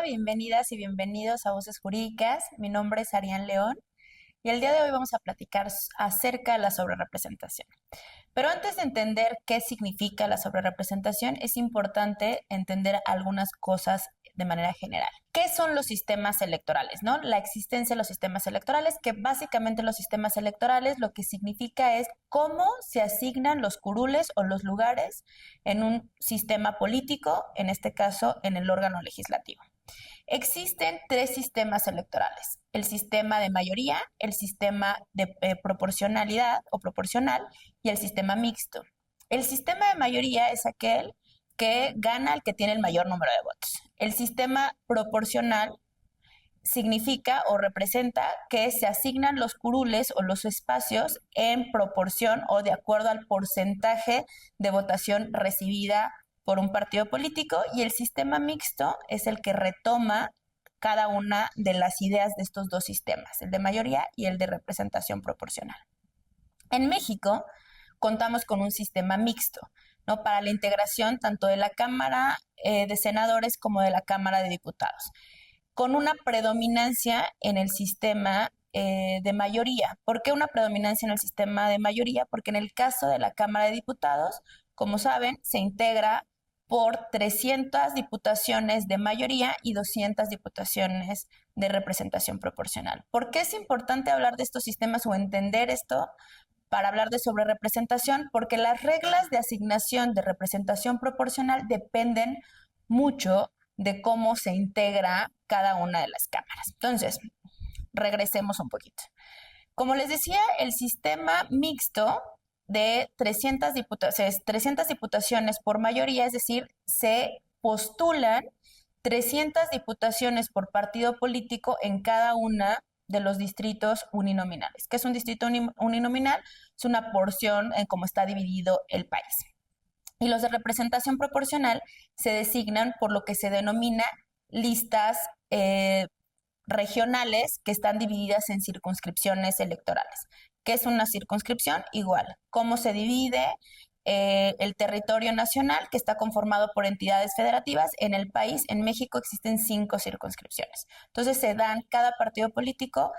bienvenidas y bienvenidos a Voces Jurídicas. Mi nombre es Arián León y el día de hoy vamos a platicar acerca de la sobrerepresentación. Pero antes de entender qué significa la sobrerepresentación, es importante entender algunas cosas de manera general. ¿Qué son los sistemas electorales, no? La existencia de los sistemas electorales, que básicamente los sistemas electorales lo que significa es cómo se asignan los curules o los lugares en un sistema político, en este caso en el órgano legislativo. Existen tres sistemas electorales: el sistema de mayoría, el sistema de proporcionalidad o proporcional y el sistema mixto. El sistema de mayoría es aquel que gana el que tiene el mayor número de votos. El sistema proporcional significa o representa que se asignan los curules o los espacios en proporción o de acuerdo al porcentaje de votación recibida por un partido político, y el sistema mixto es el que retoma cada una de las ideas de estos dos sistemas, el de mayoría y el de representación proporcional. En México contamos con un sistema mixto, ¿no? Para la integración tanto de la Cámara de Senadores como de la Cámara de Diputados, con una predominancia en el sistema de mayoría. ¿Por qué una predominancia en el sistema de mayoría? Porque en el caso de la Cámara de Diputados, como saben, se integra por 300 diputaciones de mayoría y 200 diputaciones de representación proporcional. ¿Por qué es importante hablar de estos sistemas o entender esto para hablar de sobrerepresentación? Porque las reglas de asignación de representación proporcional dependen mucho de cómo se integra cada una de las cámaras. Entonces, regresemos un poquito. Como les decía, el sistema mixto de 300 diputaciones por mayoría, es decir, se postulan 300 diputaciones por partido político en cada una de los distritos uninominales. ¿Qué es un distrito uninominal? Es una porción en cómo está dividido el país. Y los de representación proporcional se designan por lo que se denomina listas regionales, que están divididas en circunscripciones electorales. ¿Qué es una circunscripción? Igual, cómo se divide el territorio nacional, que está conformado por entidades federativas. En el país, en México, existen 5 circunscripciones. Entonces, cada partido político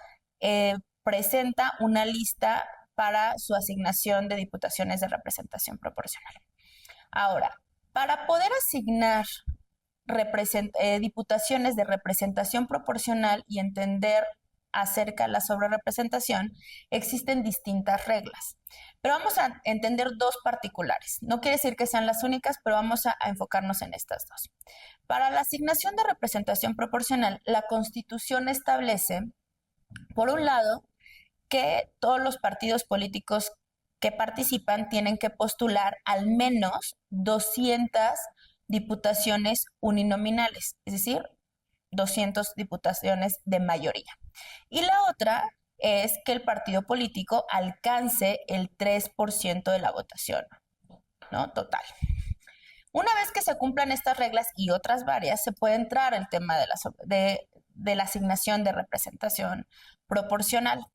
presenta una lista para su asignación de diputaciones de representación proporcional. Ahora, para poder asignar diputaciones de representación proporcional y entender acerca de la sobrerepresentación, existen distintas reglas. Pero vamos a entender dos particulares. No quiere decir que sean las únicas, pero vamos a enfocarnos en estas dos. Para la asignación de representación proporcional, la Constitución establece, por un lado, que todos los partidos políticos que participan tienen que postular al menos 200 diputaciones uninominales, es decir, 200 diputaciones de mayoría. Y la otra es que el partido político alcance el 3% de la votación, ¿no? Total. Una vez que se cumplan estas reglas y otras varias, se puede entrar al tema de la asignación de representación proporcional.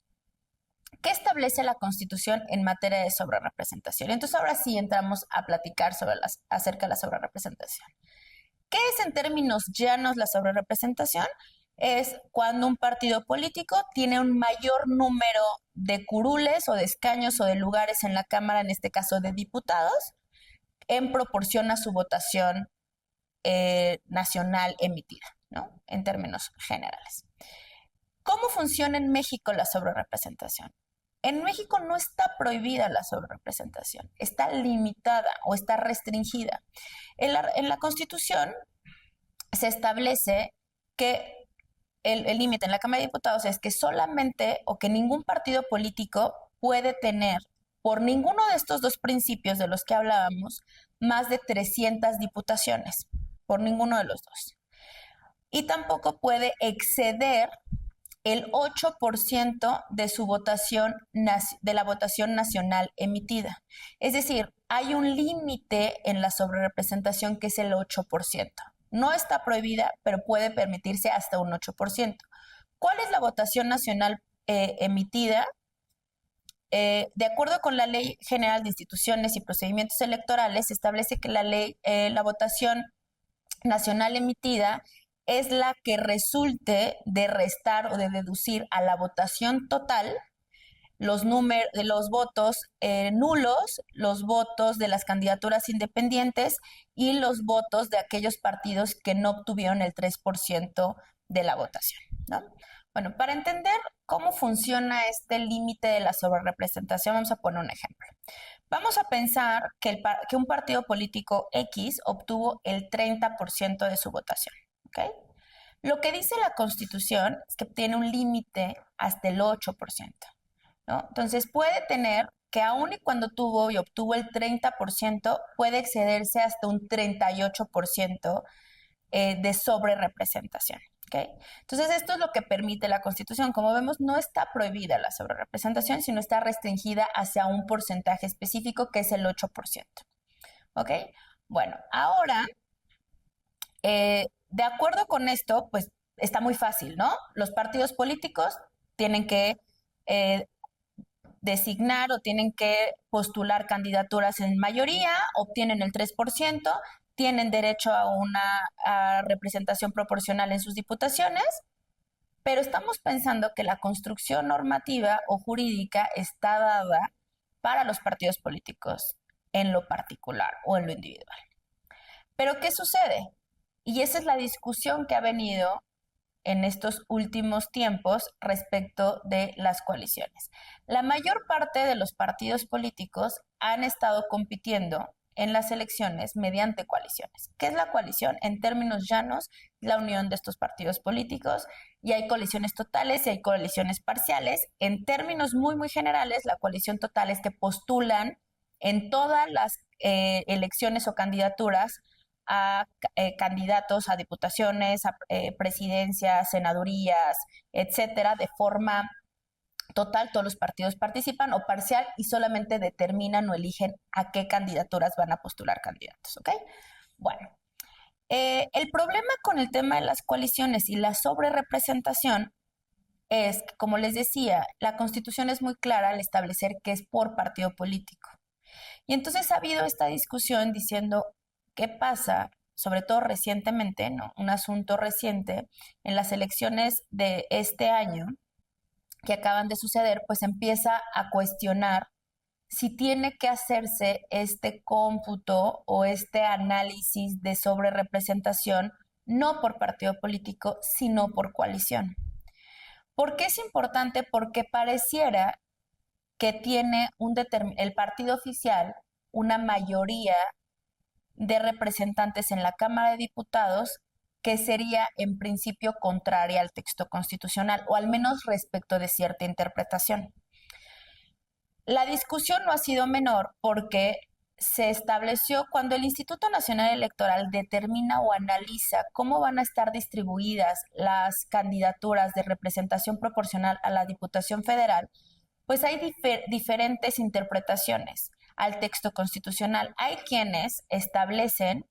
¿Qué establece la Constitución en materia de sobrerepresentación? Entonces, ahora sí entramos a platicar acerca de la sobrerepresentación. ¿Qué es en términos llanos la sobrerepresentación? Es cuando un partido político tiene un mayor número de curules o de escaños o de lugares en la Cámara, en este caso de diputados, en proporción a su votación nacional emitida, ¿no? En términos generales. ¿Cómo funciona en México la sobrerepresentación? En México no está prohibida la sobrerepresentación, está limitada o está restringida. En la Constitución se establece que el límite en la Cámara de Diputados es que solamente o que ningún partido político puede tener, por ninguno de estos dos principios de los que hablábamos, más de 300 diputaciones, por ninguno de los dos. Y tampoco puede exceder el 8% de su votación, de la votación nacional emitida. Es decir, hay un límite en la sobrerepresentación que es el 8%. No está prohibida, pero puede permitirse hasta un 8%. ¿Cuál es la votación nacional emitida? De acuerdo con la Ley General de Instituciones y Procedimientos Electorales, se establece que la votación nacional emitida es la que resulte de restar o de deducir a la votación total los votos nulos, los votos de las candidaturas independientes y los votos de aquellos partidos que no obtuvieron el 3% de la votación, ¿no? Bueno, para entender cómo funciona este límite de la sobrerepresentación, vamos a poner un ejemplo. Vamos a pensar que un partido político X obtuvo el 30% de su votación, ¿ok? Lo que dice la Constitución es que tiene un límite hasta el 8%. ¿No? Entonces puede tener que aun y cuando tuvo y obtuvo el 30%, puede excederse hasta un 38% de sobrerepresentación. ¿Okay? Entonces esto es lo que permite la Constitución. Como vemos, no está prohibida la sobrerepresentación, sino está restringida hacia un porcentaje específico que es el 8%. ¿Ok? Bueno, ahora, de acuerdo con esto, pues está muy fácil, ¿no? Los partidos políticos tienen que designar o tienen que postular candidaturas en mayoría, obtienen el 3%, tienen derecho a una representación proporcional en sus diputaciones, pero estamos pensando que la construcción normativa o jurídica está dada para los partidos políticos en lo particular o en lo individual. Pero ¿qué sucede? Y esa es la discusión que ha venido en estos últimos tiempos respecto de las coaliciones. La mayor parte de los partidos políticos han estado compitiendo en las elecciones mediante coaliciones. ¿Qué es la coalición? En términos llanos, la unión de estos partidos políticos, y hay coaliciones totales y hay coaliciones parciales. En términos muy, muy generales, la coalición total es que postulan en todas las elecciones o candidaturas a candidatos a diputaciones, a presidencias, senadurías, etcétera, de forma total. Todos los partidos participan, o parcial, y solamente determinan o eligen a qué candidaturas van a postular candidatos, ¿ok? Bueno, el problema con el tema de las coaliciones y la sobrerepresentación es que, como les decía, la Constitución es muy clara al establecer que es por partido político. Y entonces ha habido esta discusión diciendo, ¿qué pasa? Sobre todo recientemente, ¿no? Un asunto reciente, en las elecciones de este año que acaban de suceder, pues empieza a cuestionar si tiene que hacerse este cómputo o este análisis de sobrerepresentación no por partido político, sino por coalición. ¿Por qué es importante? Porque pareciera que tiene el partido oficial una mayoría de representantes en la Cámara de Diputados que sería en principio contraria al texto constitucional, o al menos respecto de cierta interpretación. La discusión no ha sido menor porque se estableció cuando el Instituto Nacional Electoral determina o analiza cómo van a estar distribuidas las candidaturas de representación proporcional a la Diputación Federal, pues hay diferentes interpretaciones al texto constitucional. Hay quienes establecen,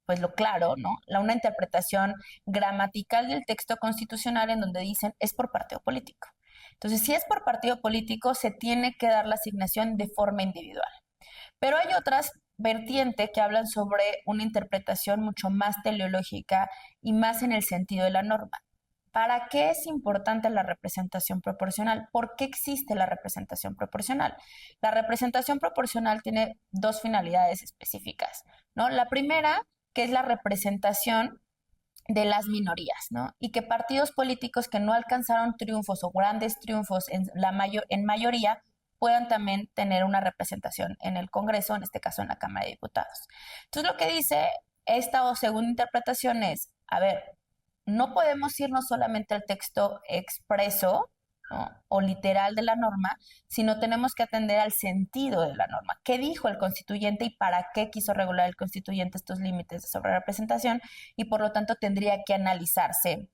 pues lo claro, ¿no? Una interpretación gramatical del texto constitucional en donde dicen es por partido político. Entonces, si es por partido político, se tiene que dar la asignación de forma individual. Pero hay otras vertientes que hablan sobre una interpretación mucho más teleológica y más en el sentido de la norma. ¿Para qué es importante la representación proporcional? ¿Por qué existe la representación proporcional? La representación proporcional tiene dos finalidades específicas, ¿no? La primera, que es la representación de las minorías, ¿no? Y que partidos políticos que no alcanzaron triunfos o grandes triunfos en mayoría puedan también tener una representación en el Congreso, en este caso en la Cámara de Diputados. Entonces, lo que dice esta segunda interpretación es, a ver, no podemos irnos solamente al texto expreso, ¿no? O literal de la norma, sino tenemos que atender al sentido de la norma. ¿Qué dijo el constituyente y para qué quiso regular el constituyente estos límites de sobrerepresentación? Y por lo tanto tendría que analizarse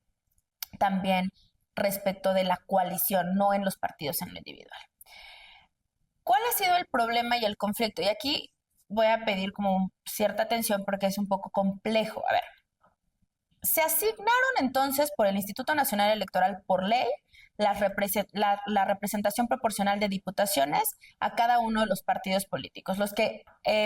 también respecto de la coalición, no en los partidos en lo individual. ¿Cuál ha sido el problema y el conflicto? Y aquí voy a pedir como cierta atención porque es un poco complejo. A ver, se asignaron entonces por el Instituto Nacional Electoral por ley la representación proporcional de diputaciones a cada uno de los partidos políticos. Los que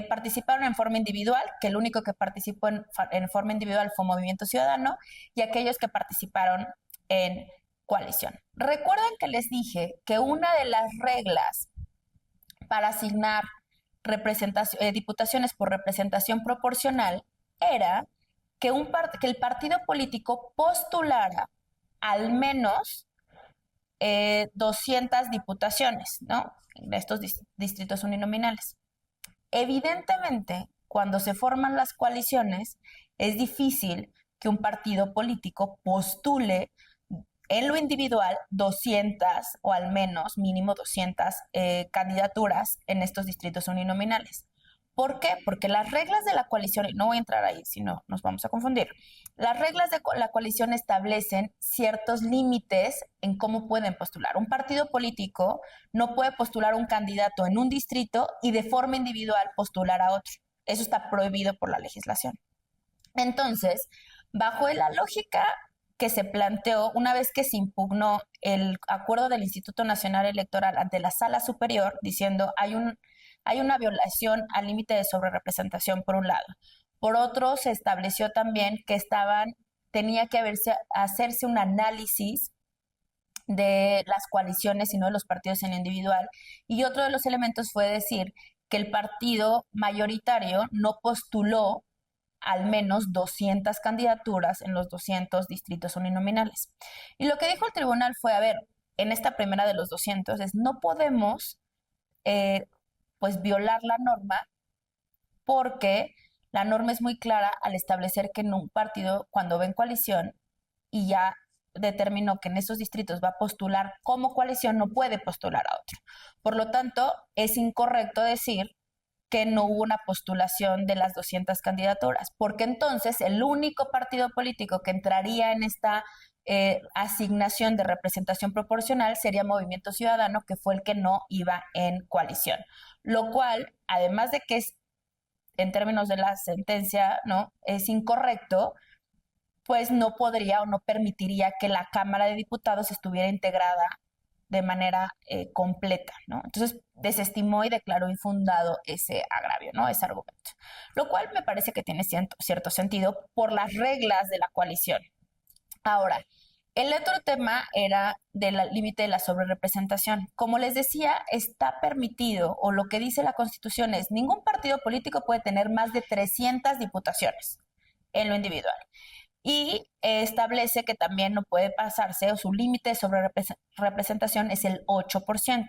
participaron en forma individual, que el único que participó en forma individual fue Movimiento Ciudadano, y aquellos que participaron en coalición. Recuerden que les dije que una de las reglas para asignar diputaciones por representación proporcional era que el partido político postulara al menos 200 diputaciones, ¿no? En estos distritos uninominales. Evidentemente, cuando se forman las coaliciones, es difícil que un partido político postule en lo individual 200 o al menos mínimo 200 candidaturas en estos distritos uninominales. ¿Por qué? Porque las reglas de la coalición, y no voy a entrar ahí, si no nos vamos a confundir, las reglas de la coalición establecen ciertos límites en cómo pueden postular. Un partido político no puede postular un candidato en un distrito y de forma individual postular a otro. Eso está prohibido por la legislación. Entonces, bajo la lógica que se planteó una vez que se impugnó el acuerdo del Instituto Nacional Electoral ante la Sala Superior, diciendo hay una violación al límite de sobrerepresentación por un lado. Por otro, se estableció también que tenía que hacerse un análisis de las coaliciones y no de los partidos en individual. Y otro de los elementos fue decir que el partido mayoritario no postuló al menos 200 candidaturas en los 200 distritos uninominales. Y lo que dijo el tribunal fue, a ver, en esta primera de los 200 es no podemos pues violar la norma porque la norma es muy clara al establecer que en un partido, cuando va en coalición y ya determinó que en esos distritos va a postular como coalición, no puede postular a otro. Por lo tanto, es incorrecto decir que no hubo una postulación de las 200 candidaturas, porque entonces el único partido político que entraría en esta asignación de representación proporcional sería Movimiento Ciudadano, que fue el que no iba en coalición. Lo cual, además de que es, en términos de la sentencia, ¿no?, es incorrecto, pues no podría o no permitiría que la Cámara de Diputados estuviera integrada de manera completa, ¿no? Entonces desestimó y declaró infundado ese agravio, ¿no? Ese argumento. Lo cual me parece que tiene cierto sentido por las reglas de la coalición. Ahora, el otro tema era del límite de la sobrerepresentación. Como les decía, está permitido, o lo que dice la Constitución es, ningún partido político puede tener más de 300 diputaciones en lo individual. Y establece que también no puede pasarse, o su límite sobre representación es el 8%.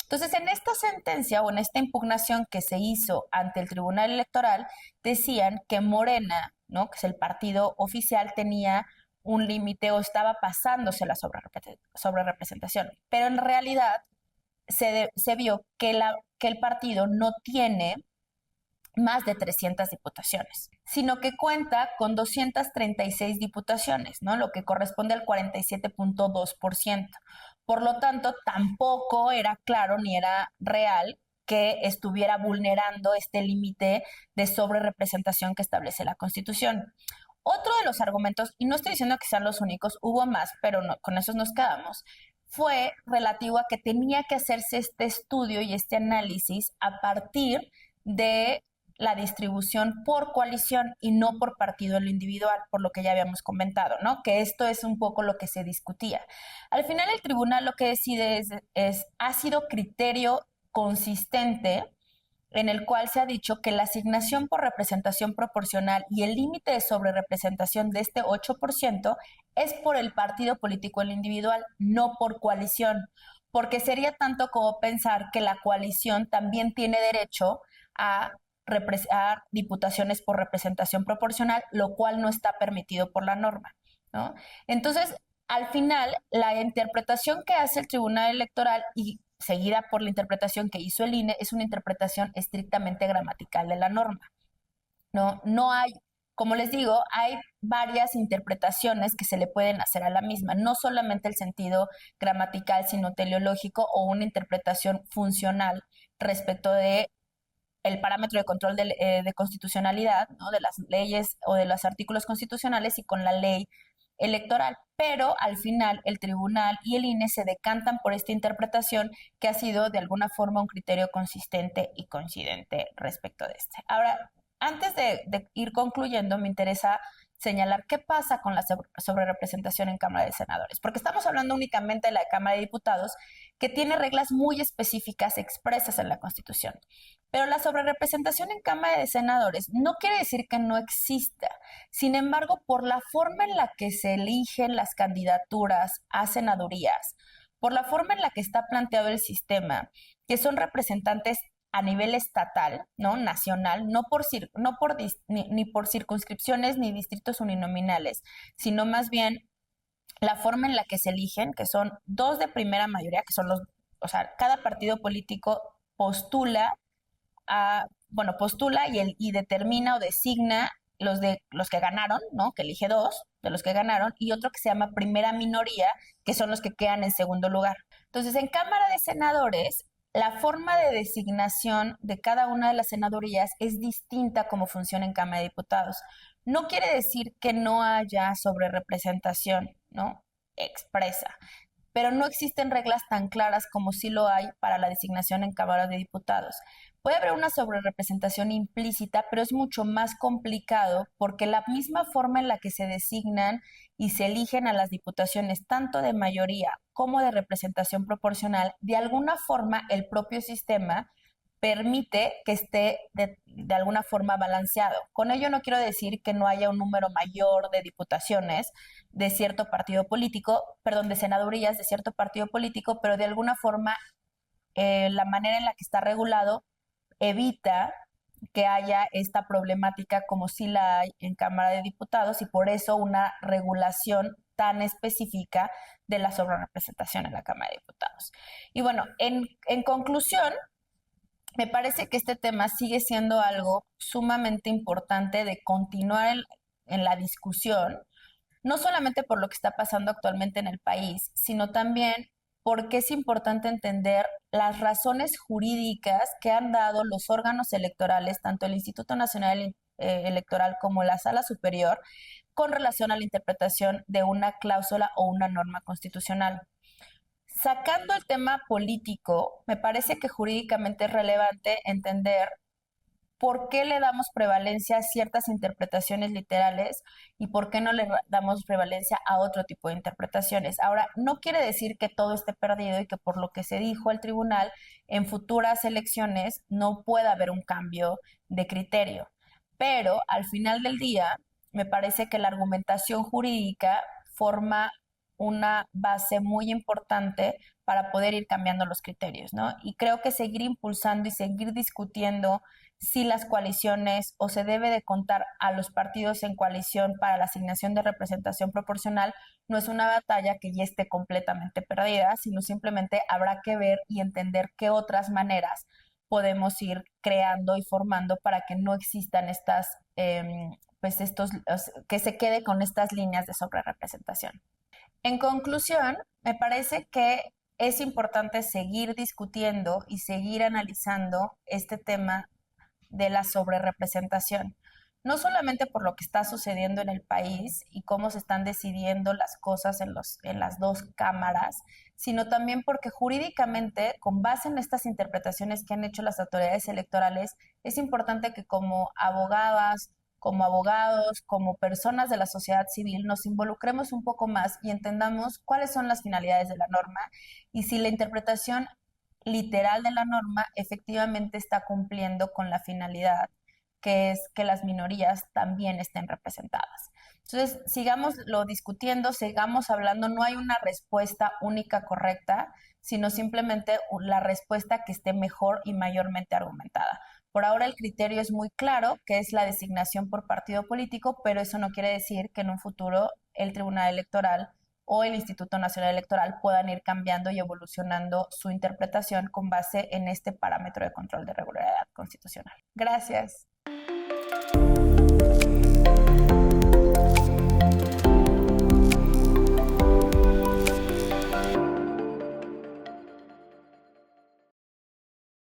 Entonces, en esta sentencia o en esta impugnación que se hizo ante el Tribunal Electoral, decían que Morena, ¿no?, que es el partido oficial, tenía un límite o estaba pasándose la sobrerepresentación. Pero en realidad se vio que el partido no tiene más de 300 diputaciones, sino que cuenta con 236 diputaciones, ¿no?, lo que corresponde al 47.2%. Por lo tanto, tampoco era claro ni era real que estuviera vulnerando este límite de sobrerepresentación que establece la Constitución. Otro de los argumentos, y no estoy diciendo que sean los únicos, hubo más, pero no, con esos nos quedamos, fue relativo a que tenía que hacerse este estudio y este análisis a partir de la distribución por coalición y no por partido en lo individual, por lo que ya habíamos comentado, ¿no? Que esto es un poco lo que se discutía. Al final el tribunal lo que decide ha sido criterio consistente en el cual se ha dicho que la asignación por representación proporcional y el límite de sobrerepresentación de este 8% es por el partido político en lo individual, no por coalición, porque sería tanto como pensar que la coalición también tiene derecho a diputaciones por representación proporcional, lo cual no está permitido por la norma, ¿no? Entonces, al final, la interpretación que hace el Tribunal Electoral y seguida por la interpretación que hizo el INE es una interpretación estrictamente gramatical de la norma, ¿no? No hay, como les digo, hay varias interpretaciones que se le pueden hacer a la misma, no solamente el sentido gramatical, sino teleológico o una interpretación funcional respecto de el parámetro de control de constitucionalidad, ¿no?, de las leyes o de los artículos constitucionales y con la ley electoral. Pero al final el tribunal y el INE se decantan por esta interpretación que ha sido de alguna forma un criterio consistente y coincidente respecto de este. Ahora, antes de ir concluyendo, me interesa señalar qué pasa con la sobrerepresentación en Cámara de Senadores, porque estamos hablando únicamente de la Cámara de Diputados, que tiene reglas muy específicas expresas en la Constitución. Pero la sobrerepresentación en Cámara de Senadores no quiere decir que no exista. Sin embargo, por la forma en la que se eligen las candidaturas a senadurías, por la forma en la que está planteado el sistema, que son representantes a nivel estatal, ¿no? Nacional, ni por circunscripciones ni distritos uninominales, sino más bien la forma en la que se eligen, que son dos de primera mayoría, que son o sea, cada partido político postula y determina o designa los que ganaron, ¿no? Que elige dos de los que ganaron, y otro que se llama primera minoría, que son los que quedan en segundo lugar. Entonces, en Cámara de Senadores, la forma de designación de cada una de las senadurías es distinta como funciona en Cámara de Diputados. No quiere decir que no haya sobrerepresentación, ¿no? Expresa, pero no existen reglas tan claras como sí lo hay para la designación en Cámara de Diputados. Puede haber una sobrerepresentación implícita, pero es mucho más complicado porque la misma forma en la que se designan y se eligen a las diputaciones, tanto de mayoría como de representación proporcional, de alguna forma el propio sistema permite que esté de alguna forma balanceado. Con ello no quiero decir que no haya un número mayor de diputaciones de cierto partido político, perdón, de senadurías de cierto partido político, pero de alguna forma la manera en la que está regulado evita que haya esta problemática como si la hay en Cámara de Diputados, y por eso una regulación tan específica de la sobrerepresentación en la Cámara de Diputados. Y bueno, en conclusión, me parece que este tema sigue siendo algo sumamente importante de continuar en la discusión, no solamente por lo que está pasando actualmente en el país, sino también porque es importante entender las razones jurídicas que han dado los órganos electorales, tanto el Instituto Nacional Electoral como la Sala Superior, con relación a la interpretación de una cláusula o una norma constitucional. Sacando el tema político, me parece que jurídicamente es relevante entender por qué le damos prevalencia a ciertas interpretaciones literales y por qué no le damos prevalencia a otro tipo de interpretaciones. Ahora, no quiere decir que todo esté perdido y que por lo que se dijo el tribunal, en futuras elecciones no pueda haber un cambio de criterio. Pero al final del día, me parece que la argumentación jurídica forma una base muy importante para poder ir cambiando los criterios, ¿no? Y creo que seguir impulsando y seguir discutiendo si las coaliciones o se debe de contar a los partidos en coalición para la asignación de representación proporcional no es una batalla que ya esté completamente perdida, sino simplemente habrá que ver y entender qué otras maneras podemos ir creando y formando para que no existan que se quede con estas líneas de sobrerepresentación. En conclusión, me parece que es importante seguir discutiendo y seguir analizando este tema de la sobrerepresentación, no solamente por lo que está sucediendo en el país y cómo se están decidiendo las cosas en las dos cámaras, sino también porque jurídicamente, con base en estas interpretaciones que han hecho las autoridades electorales, es importante que como abogadas, como abogados, como personas de la sociedad civil, nos involucremos un poco más y entendamos cuáles son las finalidades de la norma y si la interpretación literal de la norma efectivamente está cumpliendo con la finalidad, que es que las minorías también estén representadas. Entonces, sigámoslo discutiendo, sigamos hablando, no hay una respuesta única correcta, sino simplemente la respuesta que esté mejor y mayormente argumentada. Por ahora el criterio es muy claro, que es la designación por partido político, pero eso no quiere decir que en un futuro el Tribunal Electoral o el Instituto Nacional Electoral puedan ir cambiando y evolucionando su interpretación con base en este parámetro de control de regularidad constitucional. Gracias.